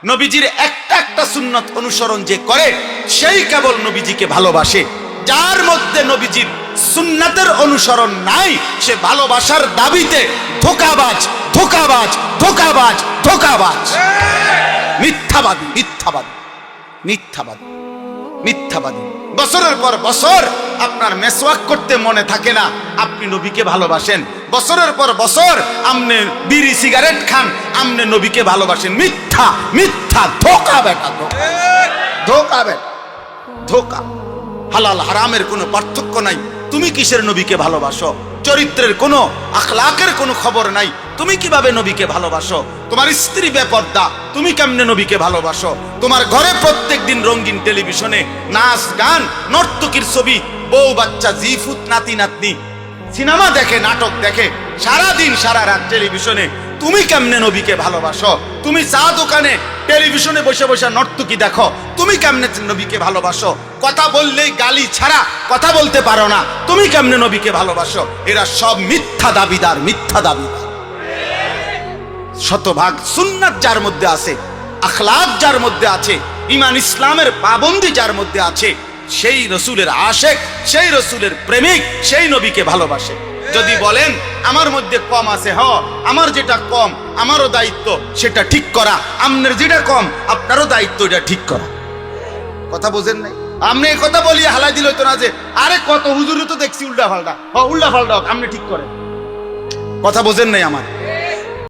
নবীজির একটা একটা সুন্নত অনুসরণ যে করে সেই কেবল নবীজিকে ভালোবাসে। যার মধ্যে নবীজির সুন্নাতের অনুসরণ নাই সে ভালোবাসার দাবিতে ধোঁকাবাজ ধোঁকাবাজ ধোঁকাবাজ ধোঁকাবাজ, মিথ্যাবাদী মিথ্যাবাদী মিথ্যাবাদী মিথ্যাবাদী। বছরের পর বছর আপনার মেসওয়াক করতে মনে থাকে না, আপনি নবীকে ভালোবাসেন। বছরের পর বছর আপনি বিড়ি সিগারেট খান, আপনি নবীকে ভালোবাসেন। মিথ্যা মিথ্যা, ধোঁকা বেটা, ধোঁকা বেটা, ধোঁকা। হালাল হারামের কোনো পার্থক্য নাই। তুমি কিসের নবীকে ভালোবাসো? চরিত্রের কোনো আখলাকের কোনো খবর নাই, তুমি কিভাবে নবীকে ভালোবাসো? তোমার স্ত্রী বেপর্দা, তুমি কেমনে নবীকে ভালোবাসো? তোমার ঘরে প্রত্যেক দিন রঙিন টেলিভিশনে নাচ গান নর্তকীর ছবি, বউ বাচ্চা জিফুত নাতি নাতনি সিনেমা দেখে, নাটক দেখে, সারা দিন সারা রাত টেলিভিশনে। তুমি কেমনে নবীকে ভালোবাসো? তুমি চা দোকানে টেলিভিশনে বসে বসে নর্তকী দেখো, তুমি কেমনে নবীকে ভালোবাসো? কথা বললেই গালি ছাড়া কথা বলতে পারো না, তুমি কেমনে নবীকে ভালোবাসো? এরা সব মিথ্যা দাবিদার, মিথ্যা দাবিদার। শতভাগ সুন্নাত যার মধ্যে আছে, আখলাক যার মধ্যে আছে, ঈমান ইসলামের পাবন্দি যার মধ্যে আছে, সেই রসুলের আশেক, সেই রসুলের প্রেমিক, সেই নবীকে ভালোবাসে। যদি বলেন আমার মধ্যে কম আছে, আমার যেটা কম আমারও দায়িত্ব সেটা ঠিক করা, আপনার যেটা কম আপনারও দায়িত্ব এটা ঠিক করা। কথা বোঝেন নাই? আপনি এই কথা বলিয়ে হালাই দিল তো না যে আরে কত হুজুরও তো দেখছি উল্টা পাল্টা, উল্টা পাল্টা আপনি ঠিক করেন। কথা বোঝেন নাই আমার?